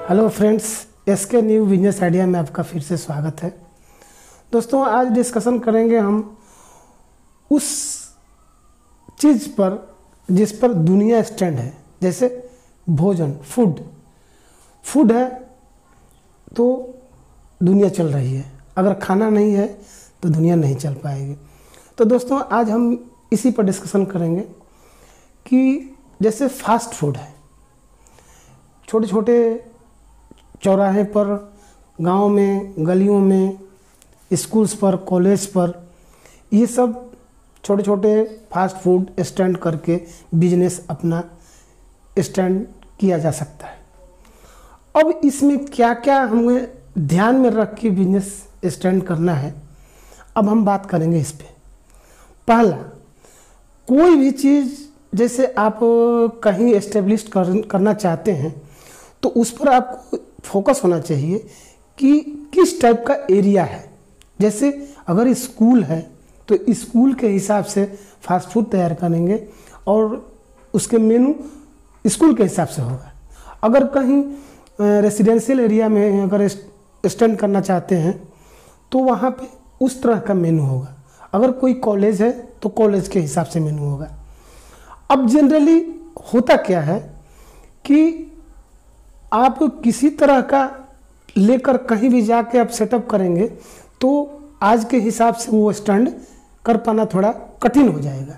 Hello friends, SK new business idea में आपका फिर से स्वागत है। दोस्तों, आज डिस्कशन करेंगे हम उस चीज़ पर जिस पर दुनिया स्टैंड है। जैसे भोजन, फूड है तो दुनिया चल रही है, अगर खाना नहीं है तो दुनिया नहीं चल पाएगी। तो दोस्तों, आज हम इसी पर डिस्कशन करेंगे कि जैसे फास्ट फूड है, छोटे छोटे चौराहे पर, गांव में, गलियों में, स्कूल्स पर, कॉलेज पर, ये सब छोटे छोटे फास्ट फूड स्टैंड करके बिजनेस अपना स्टैंड किया जा सकता है। अब इसमें क्या क्या हमें ध्यान में रख के बिजनेस स्टैंड करना है, अब हम बात करेंगे इस पे। पहला, कोई भी चीज़ जैसे आप कहीं एस्टेब्लिश करना चाहते हैं तो उस पर आपको फोकस होना चाहिए कि किस टाइप का एरिया है। जैसे अगर स्कूल है तो स्कूल के हिसाब से फास्ट फूड तैयार करेंगे और उसके मेनू स्कूल के हिसाब से होगा। अगर कहीं रेसिडेंशियल एरिया में अगर स्टैंड करना चाहते हैं तो वहाँ पे उस तरह का मेनू होगा। अगर कोई कॉलेज है तो कॉलेज के हिसाब से मेनू होगा। अब जनरली होता क्या है कि आप किसी तरह का लेकर कहीं भी जाके आप सेटअप करेंगे तो आज के हिसाब से वो स्टैंड कर पाना थोड़ा कठिन हो जाएगा।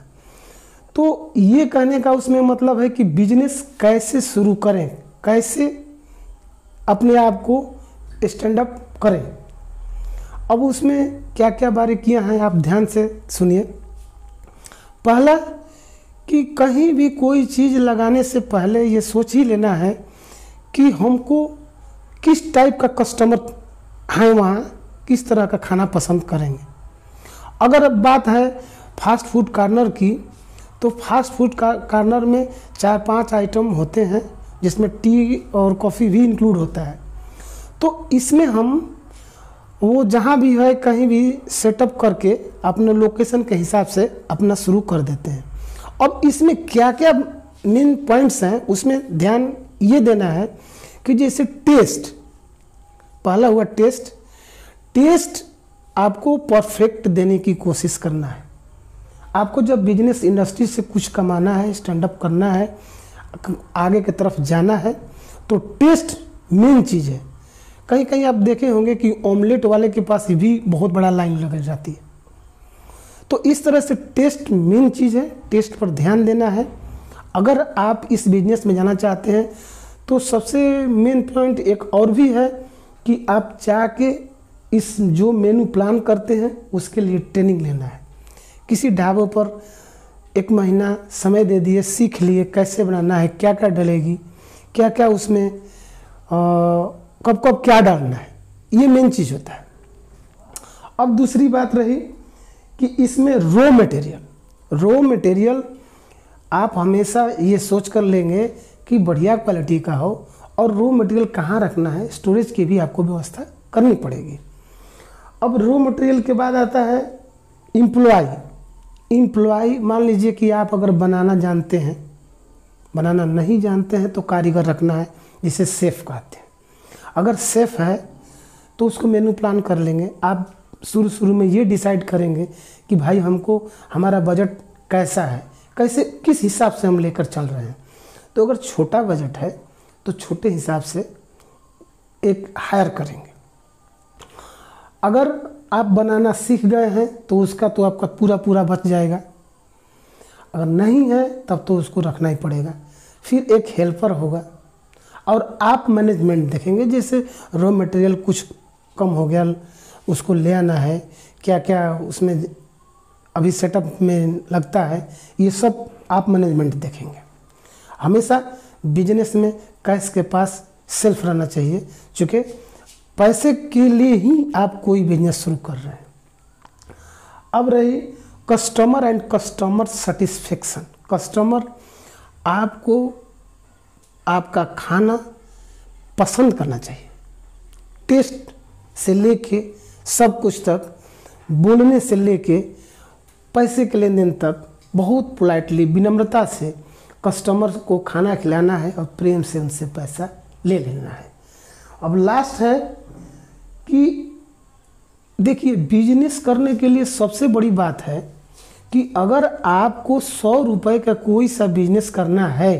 तो ये कहने का उसमें मतलब है कि बिजनेस कैसे शुरू करें, कैसे अपने आप को स्टैंड अप करें। अब उसमें क्या क्या बारीकियां हैं आप ध्यान से सुनिए। पहला कि कहीं भी कोई चीज़ लगाने से पहले ये सोच ही लेना है कि हमको किस टाइप का कस्टमर है, वहाँ किस तरह का खाना पसंद करेंगे। अगर अब बात है फास्ट फूड कॉर्नर की, तो फास्ट फूड कॉर्नर में 4-5 आइटम होते हैं जिसमें टी और कॉफ़ी भी इंक्लूड होता है। तो इसमें हम वो जहाँ भी है कहीं भी सेटअप करके अपने लोकेशन के हिसाब से अपना शुरू कर देते हैं। अब इसमें क्या क्या मेन पॉइंट्स हैं उसमें ध्यान ये देना है कि जैसे टेस्ट, पहला हुआ टेस्ट आपको परफेक्ट देने की कोशिश करना है। आपको जब बिजनेस इंडस्ट्री से कुछ कमाना है, स्टैंड अप करना है, आगे की तरफ जाना है, तो टेस्ट मेन चीज़ है। कहीं कहीं आप देखे होंगे कि ऑमलेट वाले के पास भी बहुत बड़ा लाइन लग जाती है। तो इस तरह से टेस्ट मेन चीज़ है, टेस्ट पर ध्यान देना है। अगर आप इस बिजनेस में जाना चाहते हैं तो सबसे मेन पॉइंट एक और भी है कि आप जाके इस जो मेनू प्लान करते हैं उसके लिए ट्रेनिंग लेना है। किसी ढाबे पर 1 महीना समय दे दिए, सीख लिए कैसे बनाना है, क्या क्या डलेगी, क्या क्या उसमें कब कब क्या डालना है, ये मेन चीज़ होता है। अब दूसरी बात रही कि इसमें रॉ मटेरियल आप हमेशा ये सोच कर लेंगे कि बढ़िया क्वालिटी का हो, और रॉ मटेरियल कहाँ रखना है, स्टोरेज की भी आपको व्यवस्था करनी पड़ेगी। अब रॉ मटेरियल के बाद आता है एम्प्लॉय। मान लीजिए कि आप अगर बनाना जानते हैं, बनाना नहीं जानते हैं तो कारीगर रखना है, जिसे शेफ़ कहते हैं। अगर शेफ़ है तो उसको मेनू प्लान कर लेंगे। आप शुरू में ये डिसाइड करेंगे कि भाई हमको हमारा बजट कैसा है, कैसे किस हिसाब से हम लेकर चल रहे हैं। तो अगर छोटा बजट है तो छोटे हिसाब से एक हायर करेंगे। अगर आप बनाना सीख गए हैं तो उसका तो आपका पूरा बच जाएगा। अगर नहीं है तब तो उसको रखना ही पड़ेगा। फिर एक हेल्पर होगा और आप मैनेजमेंट देखेंगे। जैसे रॉ मटेरियल कुछ कम हो गया, उसको ले आना है, क्या क्या उसमें अभी सेटअप में लगता है, ये सब आप मैनेजमेंट देखेंगे। हमेशा बिजनेस में कैश के पास सेल्फ रहना चाहिए, क्योंकि पैसे के लिए ही आप कोई बिजनेस शुरू कर रहे हैं। अब रही customer and customer satisfaction. Customer आपको आपका खाना पसंद करना चाहिए, टेस्ट से लेके सब कुछ तक, बोलने से लेके पैसे के लेन देन तक, बहुत पोलाइटली, विनम्रता से कस्टमर को खाना खिलाना है और प्रेम से उनसे पैसा ले लेना है। अब लास्ट है कि देखिए, बिजनेस करने के लिए सबसे बड़ी बात है कि अगर आपको 100 रुपये का कोई सा बिजनेस करना है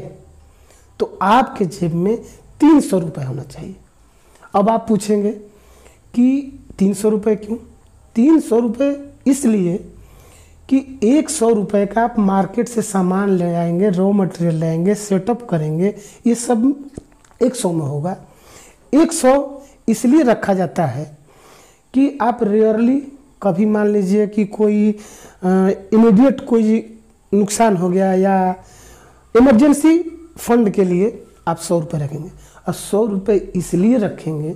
तो आपके जेब में 300 रुपये होना चाहिए। अब आप पूछेंगे कि 300 रुपये क्यों? 300 रुपये इसलिए कि 100 रुपये का आप मार्केट से सामान ले आएंगे, रॉ मटेरियल लाएंगे, सेटअप करेंगे, ये सब 100 में होगा। 100 इसलिए रखा जाता है कि आप रेयरली कभी मान लीजिए कि कोई इमीडिएट कोई नुकसान हो गया या इमरजेंसी फंड के लिए आप 100 रुपये रखेंगे। और 100 रुपये इसलिए रखेंगे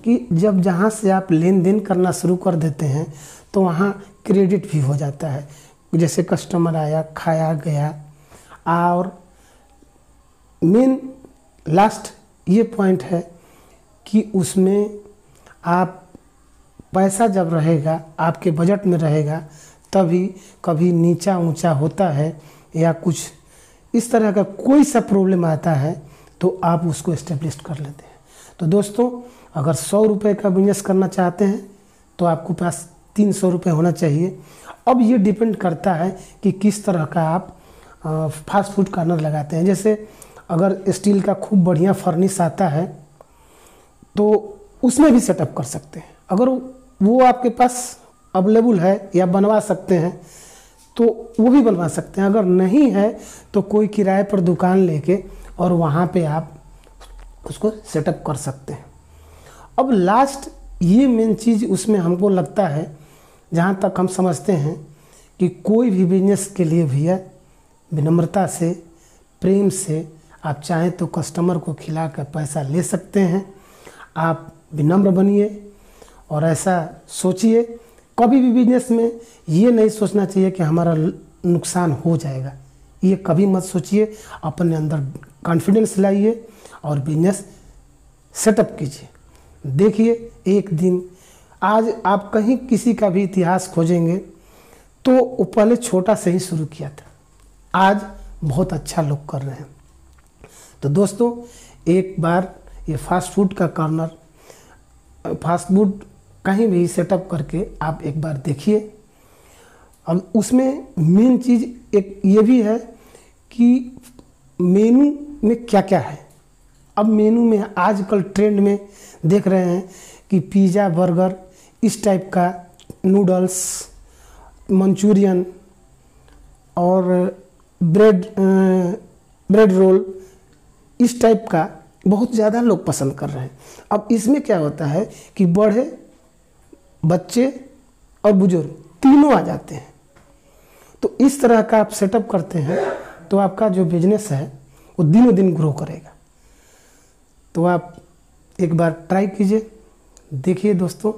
कि जब जहाँ से आप लेन देन करना शुरू कर देते हैं तो वहाँ क्रेडिट भी हो जाता है, जैसे कस्टमर आया, खाया गया। और मेन लास्ट ये पॉइंट है कि उसमें आप पैसा जब रहेगा, आपके बजट में रहेगा, तभी कभी नीचा ऊंचा होता है या कुछ इस तरह का कोई सा प्रॉब्लम आता है तो आप उसको एस्टेब्लिश कर लेते हैं। तो दोस्तों, अगर 100 रुपये का बिजनेस करना चाहते हैं तो आपको पास 300 रुपये होना चाहिए। अब ये डिपेंड करता है कि किस तरह का आप फास्ट फूड कॉर्नर लगाते हैं। जैसे अगर स्टील का खूब बढ़िया फर्निश आता है तो उसमें भी सेटअप कर सकते हैं। अगर वो आपके पास अवेलेबल है या बनवा सकते हैं तो वो भी बनवा सकते हैं। अगर नहीं है तो कोई किराए पर दुकान लेके और वहाँ पे आप उसको सेटअप कर सकते हैं। अब लास्ट ये मेन चीज़ उसमें हमको लगता है, जहाँ तक हम समझते हैं कि कोई भी बिजनेस के लिए भैया विनम्रता से, प्रेम से आप चाहें तो कस्टमर को खिला कर पैसा ले सकते हैं। आप विनम्र बनिए और ऐसा सोचिए, कभी भी बिजनेस में ये नहीं सोचना चाहिए कि हमारा नुकसान हो जाएगा। ये कभी मत सोचिए। अपने अंदर कॉन्फिडेंस लाइए और बिजनेस सेटअप कीजिए। देखिए, एक दिन आज आप कहीं किसी का भी इतिहास खोजेंगे तो वो पहले छोटा से ही शुरू किया था, आज बहुत अच्छा लोग कर रहे हैं। तो दोस्तों, एक बार ये फास्ट फूड का कॉर्नर, फास्ट फूड कहीं भी सेटअप करके आप एक बार देखिए। अब उसमें मेन चीज़ एक ये भी है कि मेनू में क्या क्या है। अब मेनू में आजकल ट्रेंड में देख रहे हैं कि पिज़्ज़ा, बर्गर, इस टाइप का, नूडल्स, मंचूरियन और ब्रेड रोल, इस टाइप का बहुत ज़्यादा लोग पसंद कर रहे हैं। अब इसमें क्या होता है कि बड़े, बच्चे और बुजुर्ग तीनों आ जाते हैं। तो इस तरह का आप सेटअप करते हैं तो आपका जो बिजनेस है वो दिनों दिन ग्रो करेगा। तो आप एक बार ट्राई कीजिए, देखिए दोस्तों।